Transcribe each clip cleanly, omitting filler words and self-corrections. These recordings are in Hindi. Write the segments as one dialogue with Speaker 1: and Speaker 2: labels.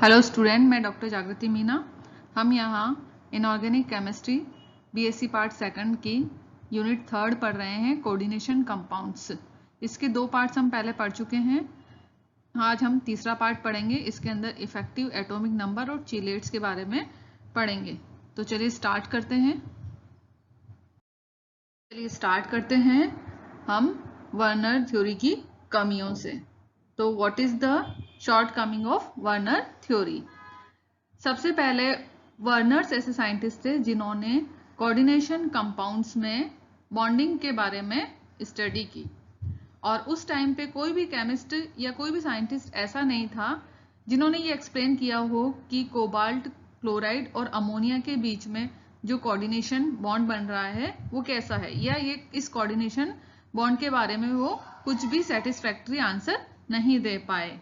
Speaker 1: हेलो स्टूडेंट, मैं डॉक्टर जागृति मीना। हम यहाँ inorganic chemistry BSc part second की यूनिट 3 पढ़ रहे हैं, कोऑर्डिनेशन कंपाउंड्स। इसके 2 पार्ट्स हम पहले पढ़ चुके हैं। आज हम तीसरा पार्ट पढ़ेंगे। इसके अंदर इफेक्टिव एटॉमिक नंबर और चीलेट्स के बारे में पढ़ेंगे। तो चलिए स्टार्ट करते हैं हम वर्नर थ्योरी की कमियों से। तो what is the short coming of Werner theory? सबसे पहले वर्नर्स ऐसे साइंटिस्ट थे जिन्होंने कोऑर्डिनेशन कंपाउंड्स में बॉन्डिंग के बारे में स्टडी की, और उस टाइम पे कोई भी केमिस्ट या कोई भी साइंटिस्ट ऐसा नहीं था जिन्होंने ये एक्सप्लेन किया हो कि कोबाल्ट क्लोराइड और अमोनिया के बीच में जो कोऑर्डिनेशन बॉन्ड बन रहा है वो कैसा है, या ये इस कोऑर्डिनेशन बॉन्ड के बारे में वो कुछ भी सेटिस्फैक्ट्री आंसर नहीं दे पाए।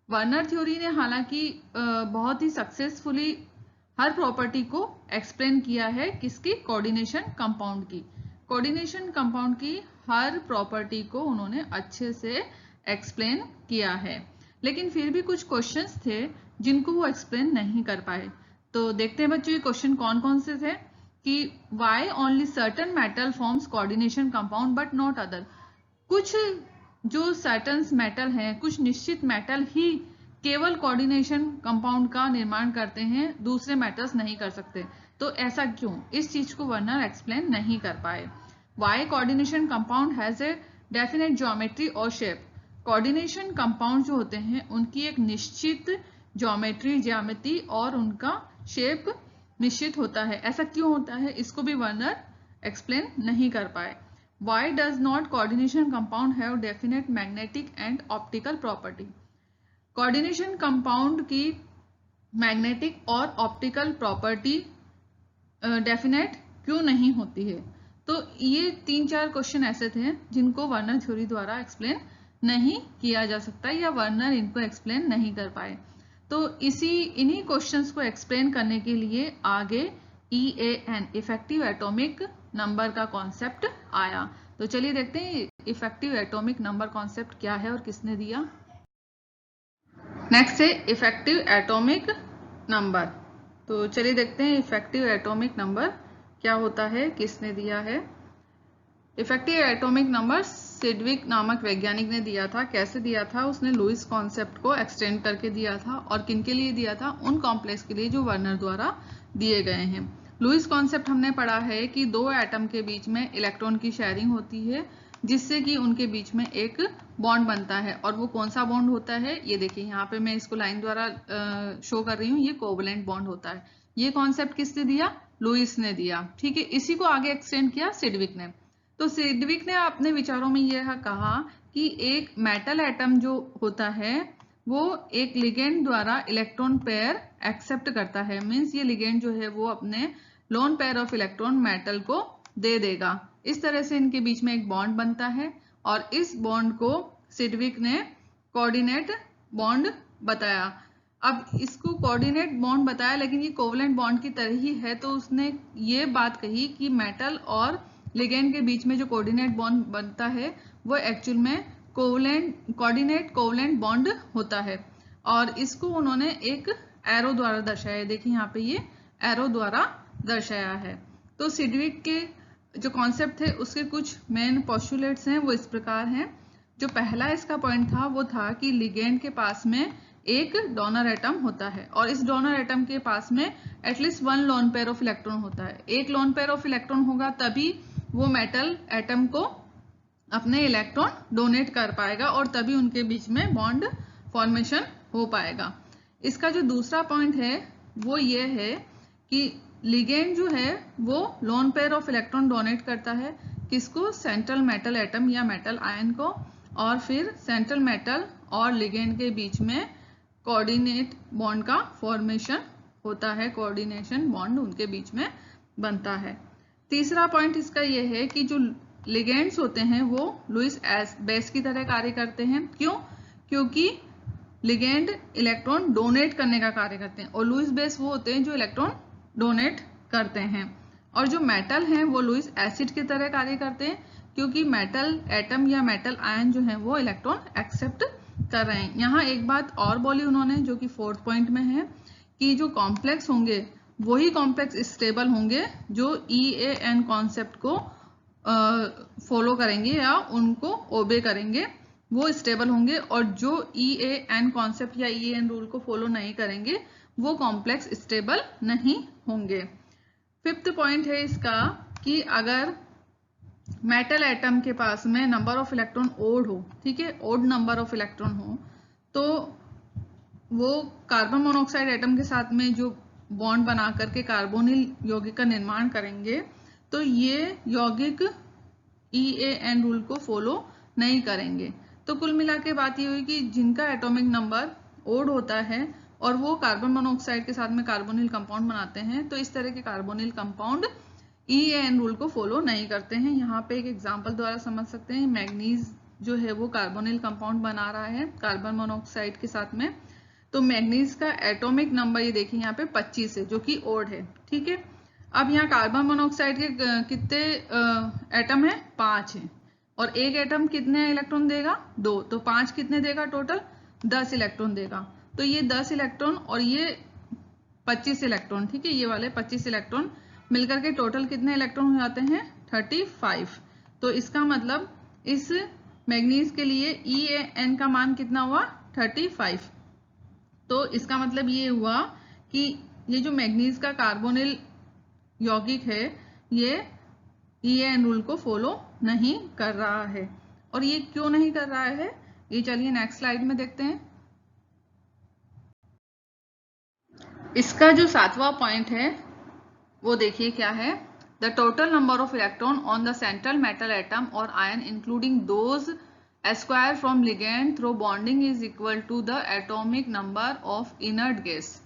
Speaker 1: वर्नर थ्योरी ने हालांकि बहुत ही सक्सेसफुली हर प्रॉपर्टी को एक्सप्लेन किया है। किसकी? कोऑर्डिनेशन कंपाउंड की। कोऑर्डिनेशन कंपाउंड की हर प्रॉपर्टी को उन्होंने अच्छे से एक्सप्लेन किया है, लेकिन फिर भी कुछ क्वेश्चंस थे जिनको वो एक्सप्लेन नहीं कर पाए। तो देखते हैं बच्चों ये क्वेश्चन कौन कौन से थे कि why only certain metal forms coordination compound but not other. कुछ जो सर्टन मेटल हैं, कुछ निश्चित मेटल ही केवल कोऑर्डिनेशन कंपाउंड का निर्माण करते हैं, दूसरे मेटल्स नहीं कर सकते। तो ऐसा क्यों? इस चीज को वर्नर एक्सप्लेन नहीं कर पाए। Why coordination compound has a definite geometry और शेप। कोऑर्डिनेशन कंपाउंड जो होते हैं उनकी एक निश्चित ज्यामिति और उनका शेप निश्चित होता है। ऐसा क्यों होता है, इसको भी वर्नर एक्सप्लेन नहीं कर पाए। Why does not coordination compound have definite magnetic and optical property? Coordination compound की मैग्नेटिक और ऑप्टिकल प्रॉपर्टी डेफिनेट क्यों नहीं होती है? तो ये 3-4 क्वेश्चन ऐसे थे जिनको वर्नर थ्योरी द्वारा एक्सप्लेन नहीं किया जा सकता, या वर्नर इनको एक्सप्लेन नहीं कर पाए। तो इन्हीं क्वेश्चंस को एक्सप्लेन करने के लिए आगे EAN इफेक्टिव एटॉमिक नंबर का कॉन्सेप्ट आया। तो चलिए देखते हैं इफेक्टिव एटॉमिक नंबर कॉन्सेप्ट क्या है और किसने दिया। नेक्स्ट है इफेक्टिव एटॉमिक नंबर। तो चलिए देखते हैं इफेक्टिव एटॉमिक नंबर क्या होता है, किसने दिया है। इफेक्टिव एटॉमिक नंबर सिडविक नामक वैज्ञानिक ने दिया था। कैसे दिया था? उसने लुईस कॉन्सेप्ट को एक्सटेंड करके दिया था, और किनके लिए दिया था? उन कॉम्प्लेक्स के लिए जो वर्नर द्वारा दिए गए हैं। लुईस कॉन्सेप्ट हमने पढ़ा है कि 2 एटम के बीच में इलेक्ट्रॉन की शेयरिंग होती है, जिससे कि उनके बीच में एक बॉन्ड बनता है। और वो कौन सा बॉन्ड होता है? ये देखिए यहाँ पे मैं इसको लाइन द्वारा शो कर रही हूँ। ये कोवलेंट बॉन्ड होता है। ये कॉन्सेप्ट किसने दिया? लुईस ने दिया। ठीक है, इसी को आगे एक्सटेंड किया सिडविक ने। तो सिडविक ने अपने विचारों में यह कहा कि एक मेटल एटम जो होता है वो एक लिगेंड द्वारा इलेक्ट्रॉन पेयर एक्सेप्ट करता है। मीन्स ये लिगेंड जो है वो अपने lone pair of electron metal को दे देगा। इस तरह से इनके बीच में एक बॉन्ड बनता है, और इस बॉन्ड को सिडविक ने कोऑर्डिनेट बॉन्ड बताया। अब इसको कोऑर्डिनेट बॉन्ड बताया, लेकिन ये कोवलेंट बॉन्ड की तरह ही है। तो उसने ये बात कही कि मेटल और लिगेंड के बीच में जो कोऑर्डिनेट बॉन्ड बनता है वो एक्चुअल में कोऑर्डिनेट कोवलेंट बॉन्ड होता है। और इसको उन्होंने एक एरो द्वारा दर्शाया। देखिए यहाँ पे ये एरो द्वारा दर्शाया है। तो सिडविक के जो कॉन्सेप्ट थे उसके कुछ मेन पोस्टुलेट्स हैं, वो इस प्रकार हैं। जो पहला इसका पॉइंट था वो था कि लिगेंड के पास में एक डोनर एटम होता है, और इस डोनर एटम के पास में at least 1 lone pair of electron होता है। एक लोन पेयर ऑफ इलेक्ट्रॉन होगा तभी वो मेटल एटम को अपने इलेक्ट्रॉन डोनेट कर पाएगा, और तभी उनके बीच में बॉन्ड फॉर्मेशन हो पाएगा। इसका जो दूसरा पॉइंट है वो ये है कि लिगेंड जो है वो lone pair of electron donate करता है। किसको? सेंट्रल मेटल एटम या मेटल आयन को। और फिर सेंट्रल मेटल और लिगेंड के बीच में कोऑर्डिनेट बॉन्ड का फॉर्मेशन होता है। कोऑर्डिनेशन बॉन्ड उनके बीच में बनता है। तीसरा पॉइंट इसका ये है कि जो लिगेंड्स होते हैं वो लुईस बेस की तरह कार्य करते हैं। क्यों? क्योंकि लिगेंड इलेक्ट्रॉन डोनेट करने का कार्य करते हैं, और लुईस बेस वो होते हैं जो इलेक्ट्रॉन डोनेट करते हैं। और जो मेटल हैं वो लुईस एसिड की तरह कार्य करते हैं, क्योंकि मेटल एटम या मेटल आयन जो है वो इलेक्ट्रॉन एक्सेप्ट कर रहे हैं। यहाँ एक बात और बोली उन्होंने जो कि 4th पॉइंट में है कि जो कॉम्प्लेक्स होंगे वही कॉम्प्लेक्स स्टेबल होंगे जो EAN कॉन्सेप्ट को फॉलो करेंगे या उनको ओबे करेंगे, वो स्टेबल होंगे, और जो EAN कॉन्सेप्ट या EAN रूल को फॉलो नहीं करेंगे वो कॉम्प्लेक्स स्टेबल नहीं होंगे। 5th पॉइंट है इसका कि अगर मेटल एटम के पास में नंबर ऑफ इलेक्ट्रॉन ओड हो, ठीक है, ओड नंबर ऑफ इलेक्ट्रॉन हो, तो वो कार्बन मोनोऑक्साइड एटम के साथ में जो बॉन्ड बना करके कार्बोनिल यौगिक का निर्माण करेंगे, तो ये यौगिक EAN रूल को फॉलो नहीं करेंगे। तो कुल मिला के बात ये हुई कि जिनका एटॉमिक नंबर ओड होता है और वो कार्बन मोनोऑक्साइड के साथ में कार्बोनिल कंपाउंड बनाते हैं, तो इस तरह के कार्बोनिल कंपाउंड EAN रूल को फॉलो नहीं करते हैं। यहाँ पे एक एग्जांपल द्वारा समझ सकते हैं, मैग्नीज जो है वो कार्बोनिल कंपाउंड बना रहा है कार्बन मोनोऑक्साइड के साथ में, तो मैग्नीज का एटॉमिक नंबर ये देखिए यहाँ पे 25 है जो कि ओड है, ठीक है। अब यहाँ कार्बन मोनोऑक्साइड के कितने एटम है, 5 है, और एक एटम कितने इलेक्ट्रॉन देगा, 2, तो 5 कितने देगा, टोटल 10 इलेक्ट्रॉन देगा। तो ये 10 इलेक्ट्रॉन और ये 25 इलेक्ट्रॉन, ठीक है, ये वाले 25 इलेक्ट्रॉन मिलकर के टोटल कितने इलेक्ट्रॉन हो जाते हैं, 35। तो इसका मतलब इस मैग्नीज के लिए EAN का मान कितना हुआ, 35। तो इसका मतलब ये हुआ कि ये जो मैग्नीज का कार्बोनिल यौगिक है ये EAN रूल को फॉलो नहीं कर रहा है। और ये क्यों नहीं कर रहा है, ये चलिए नेक्स्ट स्लाइड में देखते हैं। इसका जो 7वां पॉइंट है वो देखिए क्या है, the total number of electron on the central metal atom और ion including those acquired from ligand through bonding is equal to the atomic number of inert gas.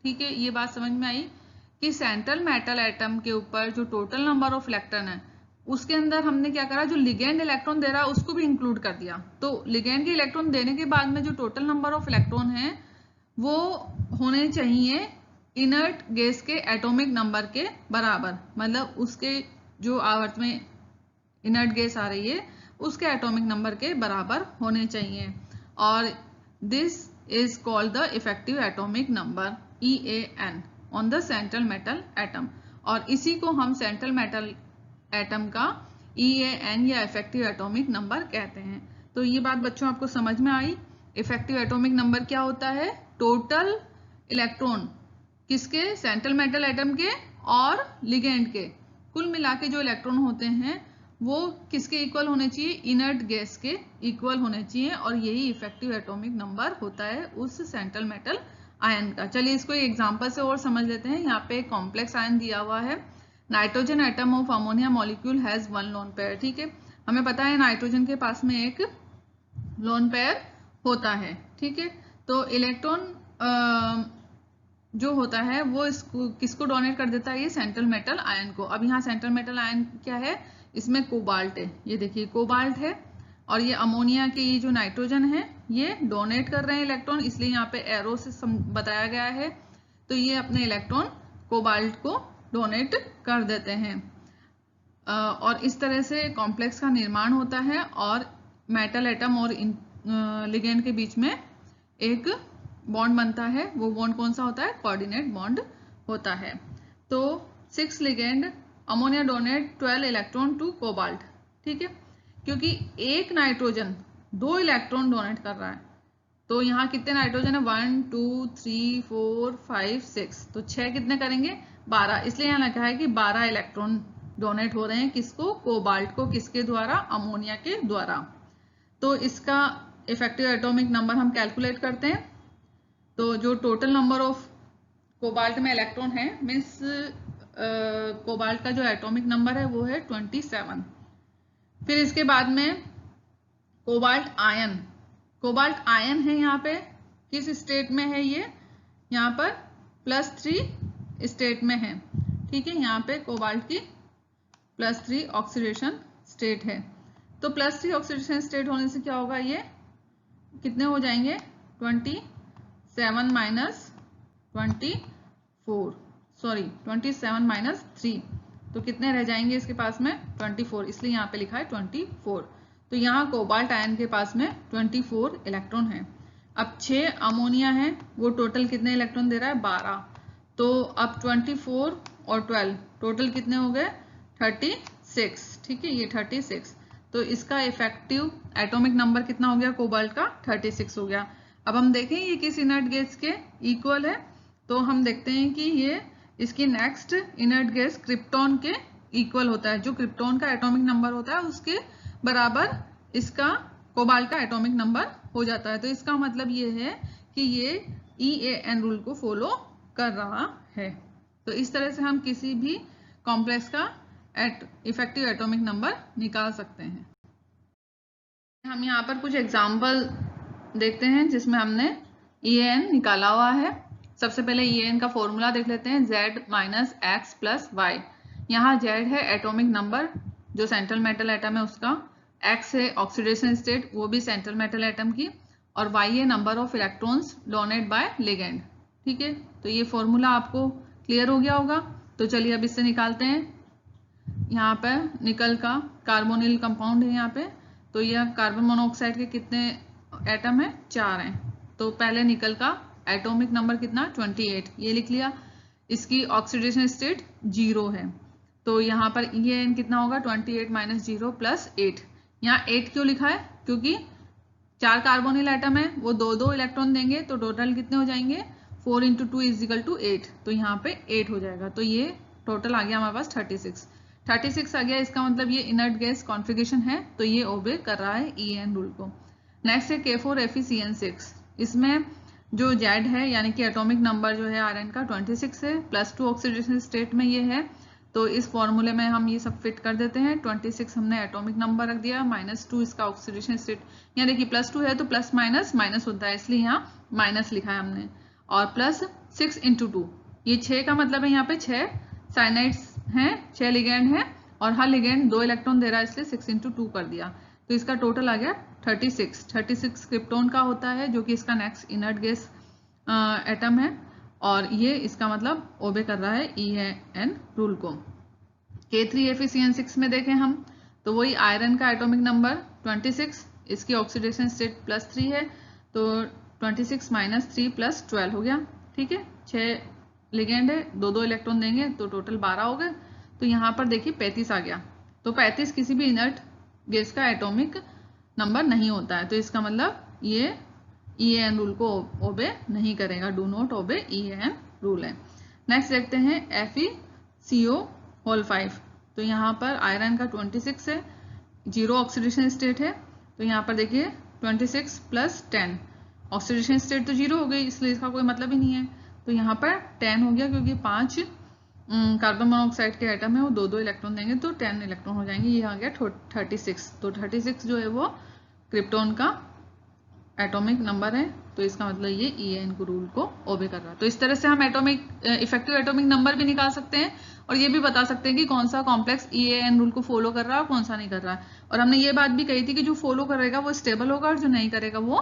Speaker 1: ठीक है, ये बात समझ में आई कि सेंट्रल मेटल एटम के ऊपर जो टोटल नंबर ऑफ इलेक्ट्रॉन है उसके अंदर हमने क्या करा, जो लिगेंड इलेक्ट्रॉन दे रहा है उसको भी इंक्लूड कर दिया। तो लिगेंड के इलेक्ट्रॉन देने के बाद में जो टोटल नंबर ऑफ इलेक्ट्रॉन है वो होने चाहिए इनर्ट गैस के एटॉमिक नंबर के बराबर, मतलब उसके जो आवर्त में इनर्ट गैस आ रही है उसके एटॉमिक नंबर के बराबर होने चाहिए, और this is called the effective atomic number EAN on the central metal atom, और इसी को हम सेंट्रल मेटल एटम का EAN या इफेक्टिव एटॉमिक नंबर कहते हैं। तो ये बात बच्चों आपको समझ में आई। इफेक्टिव एटॉमिक नंबर क्या होता है, टोटल इलेक्ट्रॉन किसके, सेंट्रल मेटल एटम के और लिगेंड के, कुल मिला के जो इलेक्ट्रॉन होते हैं वो किसके इक्वल होने चाहिए, इनर्ट गैस के इक्वल होने चाहिए, और यही इफेक्टिव एटॉमिक नंबर होता है उस सेंट्रल मेटल आयन का। चलिए इसको एक एग्जांपल से और समझ लेते हैं। यहाँ पे एक कॉम्प्लेक्स आयन दिया हुआ है, nitrogen atom of ammonia molecule has 1 lone pair. ठीक है, हमें पता है नाइट्रोजन के पास में एक लोन पेयर होता है। ठीक है, तो इलेक्ट्रॉन जो होता है वो इसको किसको डोनेट कर देता है, ये सेंट्रल मेटल आयन को। अब यहाँ सेंट्रल मेटल आयन क्या है, इसमें कोबाल्ट है, ये देखिए कोबाल्ट है, और ये अमोनिया के ये जो नाइट्रोजन है ये डोनेट कर रहे हैं इलेक्ट्रॉन, इसलिए यहाँ पे एरो से बताया गया है। तो ये अपने इलेक्ट्रॉन कोबाल्ट को डोनेट कर देते हैं, और इस तरह से कॉम्प्लेक्स का निर्माण होता है, और मेटल एटम और लिगेंड के बीच में एक बॉन्ड बनता है। वो बॉन्ड कौन सा होता है, कोऑर्डिनेट बॉन्ड होता है। तो 6 ligand ammonia donate 12 electron to cobalt. ठीक है, क्योंकि एक नाइट्रोजन 2 इलेक्ट्रॉन डोनेट कर रहा है, तो यहाँ कितने नाइट्रोजन है, 1 2 3 4 5 6, तो 6 कितने करेंगे, 12, इसलिए यहाँ लिखा है कि 12 इलेक्ट्रॉन डोनेट हो रहे हैं किसको, कोबाल्ट को, किसके द्वारा, अमोनिया के द्वारा। तो इसका इफेक्टिव एटॉमिक नंबर हम कैलकुलेट करते हैं। तो जो टोटल नंबर ऑफ कोबाल्ट में इलेक्ट्रॉन है, मीन्स कोबाल्ट का जो एटॉमिक नंबर है वो है 27। फिर इसके बाद में कोबाल्ट आयन है, यहाँ पे किस स्टेट में है, ये यहाँ पर +3 स्टेट में है। ठीक है, यहाँ पे कोबाल्ट की +3 ऑक्सीडेशन स्टेट है। तो +3 ऑक्सीडेशन स्टेट होने से क्या होगा, ये कितने हो जाएंगे, 27 - 3, तो कितने रह जाएंगे इसके पास में, 24, इसलिए यहाँ पे लिखा है 24। तो यहाँ कोबाल्ट आयन के पास में 24 इलेक्ट्रॉन है। अब 6 अमोनिया है, वो टोटल कितने इलेक्ट्रॉन दे रहा है 12। तो अब 24 और 12 टोटल कितने हो गए 36। ठीक है, ये 36। तो इसका इफेक्टिव एटॉमिक नंबर कितना हो गया कोबाल्ट का 36 हो गया। अब हम देखें ये किस इनर्ट गैस के इक्वल है। तो हम देखते हैं कि ये इसकी नेक्स्ट इनर्ट गैस क्रिप्टॉन के इक्वल होता है। जो क्रिप्टॉन का एटॉमिक नंबर होता है उसके बराबर इसका कोबाल्ट का एटॉमिक नंबर हो जाता है। तो इसका मतलब ये है कि ये EAN रूल को फॉलो कर रहा है। तो इस तरह से हम किसी भी कॉम्प्लेक्स का इफेक्टिव एटॉमिक नंबर निकाल सकते हैं। हम यहाँ पर कुछ एग्जाम्पल देखते हैं जिसमें हमने EAN निकाला हुआ है। सबसे पहले EAN का फॉर्मूला देख लेते हैं, Z minus x plus y. यहाँ Z है एटॉमिक नंबर जो सेंट्रल मेटल एटम है उसका, X है ऑक्सीडेशन स्टेट वो भी सेंट्रल मेटल एटम की, और Y है number of electrons donate by ligand. ठीक है, तो ये फॉर्मूला आपको क्लियर हो गया होगा। तो चलिए अब इससे निकालते हैं। यहाँ पर निकल का कार्बोनिल कंपाउंड है यहाँ पे, तो यह कार्बन मोनोऑक्साइड के कितने एटम है 4 हैं। तो पहले निकल का एटॉमिक नंबर कितना 28 ये लिख लिया। इसकी ऑक्सीडेशन स्टेट 0 है, तो यहाँ पर EAN कितना होगा 28 माइनस 0 प्लस 8। यहाँ 8 क्यों लिखा है, क्योंकि 4 कार्बोनिल एटम है वो 2-2 इलेक्ट्रॉन देंगे, तो टोटल कितने हो जाएंगे 4 इंटू 2 इज इक्वल टू 8। तो यहाँ पे 8 हो जाएगा। तो ये टोटल आ गया हमारे पास 36 आ गया। इसका मतलब ये इनर्ट गैस कॉन्फ़िगरेशन है, तो ये ओबे कर रहा है EAN रूल को। नेक्स्ट है K4FeCN6। इसमें जो Z है यानी कि एटॉमिक नंबर जो है आयरन का 26 है, +2 ऑक्सीडेशन स्टेट में ये है। तो इस फॉर्मूले में हम ये सब फिट कर देते हैं। 26 हमने एटॉमिक नंबर रख दिया, -2 इसका ऑक्सीडेशन स्टेट। यहाँ देखिए +2 है तो प्लस माइनस माइनस होता है, इसलिए यहाँ माइनस लिखा है हमने। और प्लस 6 इंटू 2, ये 6 का मतलब है यहाँ पे 6 साइनाइड्स हैं, 6 लिगेंड हैं, और हर लिगेंड 2 इलेक्ट्रॉन दे रहा है, इसलिए 6 इंटू 2 कर दिया। तो इसका टोटल आ गया 36 क्रिप्टॉन का होता है, जो कि इसका नेक्स्ट इनर्ट गैस एटम है, और ये इसका मतलब ओबे कर रहा है EAN रूल को। K3FeCN6 में देखें हम तो वही आयरन का एटॉमिक नंबर 26, इसकी ऑक्सीडेशन स्टेट +3 है, तो 26 माइनस 3 प्लस 12 हो गया। ठीक है, 6 लिगेंड है, 2-2 इलेक्ट्रॉन देंगे तो टोटल 12 हो गए। तो यहाँ पर देखिए 35 आ गया। तो 35 किसी भी इनर्ट गैस का एटॉमिक नंबर नहीं होता है, तो इसका मतलब ये EAN रूल को ओबे नहीं करेगा, do not obey EAN rule है। नेक्स्ट देखते हैं FeCO5। तो यहाँ पर आयरन का 26 है, 0 ऑक्सीडेशन स्टेट है, तो यहाँ पर देखिए 26 प्लस 10, ऑक्सीडेशन स्टेट तो 0 हो गई, इसलिए इसका कोई मतलब ही नहीं है। तो यहाँ पर 10 हो गया, क्योंकि 5 कार्बन मोनोऑक्साइड के एटम है वो 2-2 इलेक्ट्रॉन देंगे, तो 10 इलेक्ट्रॉन हो जाएंगे। ये आ गया 36। तो 36 जो है वो क्रिप्टॉन का एटॉमिक नंबर है, तो इसका मतलब ये EAN रूल को ओबे कर रहा है। तो इस तरह से हम इफेक्टिव एटॉमिक नंबर भी निकाल सकते हैं, और ये भी बता सकते हैं कि कौन सा कॉम्प्लेक्स EAN रूल को फॉलो कर रहा है और कौन सा नहीं कर रहा है। और हमने ये बात भी कही थी कि जो फॉलो करेगा वो स्टेबल होगा और जो नहीं करेगा वो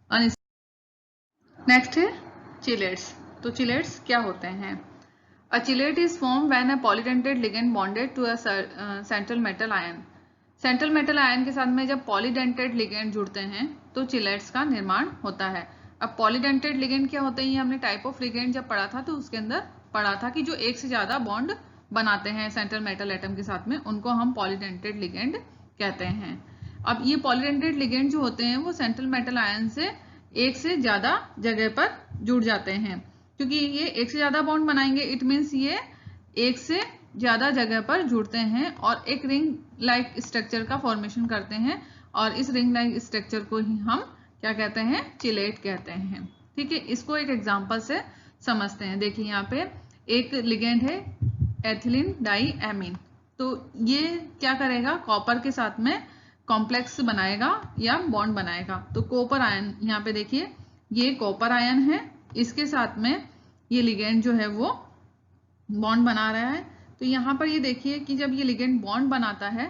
Speaker 1: अनस्टेबल। नेक्स्ट है चिलेट्स। तो चिलेट्स क्या होते हैं? A chelate is form when a polydentate ligand bonded to a central metal ion. Central metal ion के साथ में जब पॉलीडेंटेड लिगेंड जुड़ते हैं तो चिलेट्स का निर्माण होता है। अब पॉलीडेंटेड लिगेंड क्या होते हैं, ये हमने टाइप ऑफ लिगेंड जब पढ़ा था तो उसके अंदर पढ़ा था कि जो एक से ज्यादा बॉन्ड बनाते हैं सेंट्रल मेटल एटम के साथ में, उनको हम पॉलीडेंटेड लिगेंड कहते हैं। अब ये पॉलीडेंटेड लिगेंड जो होते हैं वो सेंट्रल मेटल आयन से एक से ज्यादा जगह पर जुड़ जाते हैं। क्योंकि ये एक से ज्यादा बॉन्ड बनाएंगे, इट मीन्स ये एक से ज्यादा जगह पर जुड़ते हैं और एक रिंग लाइक स्ट्रक्चर का फॉर्मेशन करते हैं, और इस रिंग लाइक स्ट्रक्चर को ही हम क्या कहते हैं, चिलेट कहते हैं। ठीक है, इसको एक एग्जांपल से समझते हैं। देखिए यहाँ पे एक लिगेंड है एथिलीन डाईएमीन, तो ये क्या करेगा, कॉपर के साथ में कॉम्प्लेक्स बनाएगा या बॉन्ड बनाएगा। तो कॉपर आयन, यहाँ पे देखिए ये कॉपर आयन है, इसके साथ में ये लिगेंड जो है वो बॉन्ड बना रहा है। तो यहाँ पर ये देखिए कि जब ये लिगेंड बॉन्ड बनाता है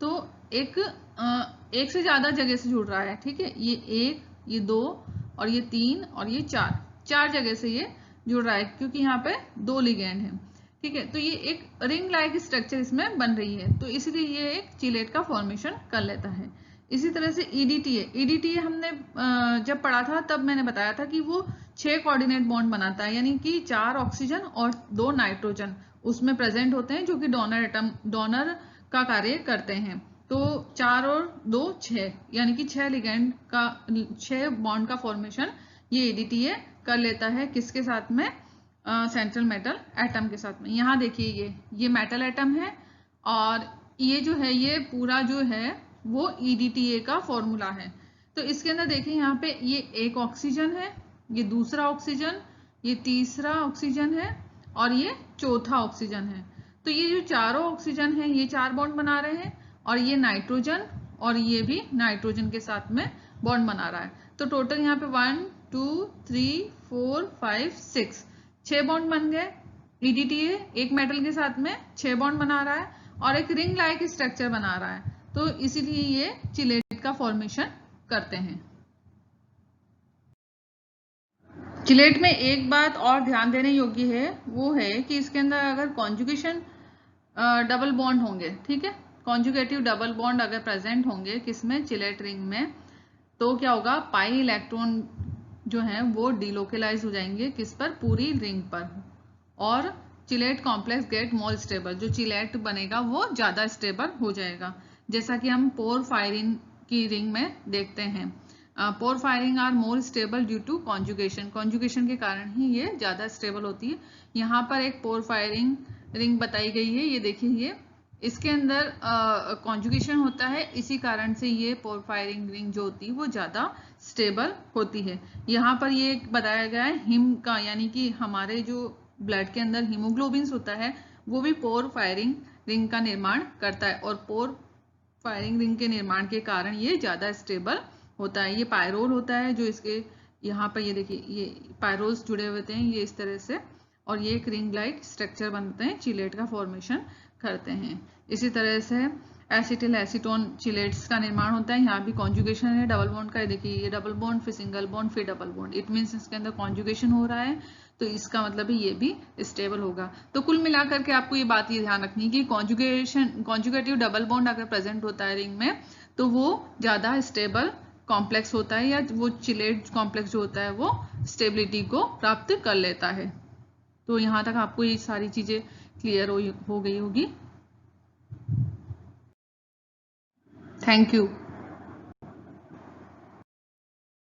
Speaker 1: तो एक से ज्यादा जगह से जुड़ रहा है। ठीक है, ये 1, ये 2 और ये 3 और ये 4 जगह से ये जुड़ रहा है, क्योंकि यहाँ पे 2 लिगेंड है। ठीक है, तो ये एक रिंग लाइक स्ट्रक्चर इसमें बन रही है, तो इसलिए ये एक चिलेट का फॉर्मेशन कर लेता है। इसी तरह से EDTA हमने जब पढ़ा था तब मैंने बताया था कि वो 6 कोऑर्डिनेट बॉन्ड बनाता है, यानी कि 4 ऑक्सीजन और 2 नाइट्रोजन उसमें प्रेजेंट होते हैं जो कि डोनर का कार्य करते हैं। तो 4 और 2 6, यानी कि 6 लिगेंड का 6 बॉन्ड का फॉर्मेशन ये EDTA कर लेता है किसके साथ में, सेंट्रल मेटल एटम के साथ में। यहाँ देखिए ये मेटल एटम है और ये जो है ये पूरा जो है वो EDTA का फॉर्मूला है। तो इसके अंदर देखिए यहाँ पे ये एक ऑक्सीजन है, ये दूसरा ऑक्सीजन, ये तीसरा ऑक्सीजन है और ये चौथा ऑक्सीजन है। तो ये जो चारों ऑक्सीजन है ये 4 बॉन्ड बना रहे हैं और ये नाइट्रोजन और ये भी नाइट्रोजन के साथ में बॉन्ड बना रहा है। तो टोटल यहाँ पे 1 2 3 4 5 6 बॉन्ड बन गए। EDTA एक मेटल के साथ में 6 बॉन्ड बना रहा है और एक रिंग लाइक स्ट्रक्चर बना रहा है, तो इसीलिए ये चिलेट का फॉर्मेशन करते हैं। चिलेट में एक बात और ध्यान देने योग्य है, वो है कि इसके अंदर अगर कॉन्जुगेशन डबल बॉन्ड होंगे, ठीक है, कॉन्जुगेटिव डबल बॉन्ड अगर प्रेजेंट होंगे किसमें, चिलेट रिंग में, तो क्या होगा, पाई इलेक्ट्रॉन जो है वो डिलोकलाइज हो जाएंगे किस पर, पूरी रिंग पर, और chelate complex get more stable, जो चिलेट बनेगा वो ज्यादा स्टेबल हो जाएगा, जैसा कि हम पोर फायरिंग की रिंग में देखते हैं। Porphyrin are more stable due to conjugation के कारण ही ये ज्यादा स्टेबल होती है। यहाँ पर एक पोर फायरिंग रिंग बताई गई है, ये देखिए, ये इसके अंदर कॉन्जुगेशन होता है, इसी कारण से ये पोर फायरिंग रिंग जो होती है वो ज्यादा स्टेबल होती है। यहाँ पर ये बताया गया है हिम का, यानी कि हमारे जो ब्लड के अंदर हीमोग्लोबिन होता है वो भी पोर फायरिंग रिंग का निर्माण करता है, और पोर फायरिंग रिंग के निर्माण के कारण ये ज्यादा स्टेबल होता है। ये पायरोल होता है जो इसके यहाँ पर, ये देखिए ये पायरोल्स जुड़े हुए होते हैं ये इस तरह से, और ये एक रिंग लाइक स्ट्रक्चर बनते हैं, चिलेट का फॉर्मेशन करते हैं। इसी तरह से एसिटिल एसीटोन चिलेट्स का निर्माण होता है। यहाँ भी कॉन्जुगेशन है डबल बॉन्ड का, देखिए ये डबल बॉन्ड, फिर सिंगल बॉन्ड, फिर डबल बॉन्ड, इट मीन्स इसके अंदर कॉन्जुगेशन हो रहा है, तो इसका मतलब ये भी स्टेबल होगा। तो कुल मिलाकर के आपको ये बात ये ध्यान रखनी कि कॉन्जुगेटिव डबल बॉन्ड अगर प्रेजेंट होता है रिंग में तो वो ज्यादा स्टेबल कॉम्प्लेक्स होता है, या वो चिलेट कॉम्प्लेक्स जो होता है वो स्टेबिलिटी को प्राप्त कर लेता है। तो यहाँ तक आपको ये सारी चीजें क्लियर हो गई होगी। Thank you.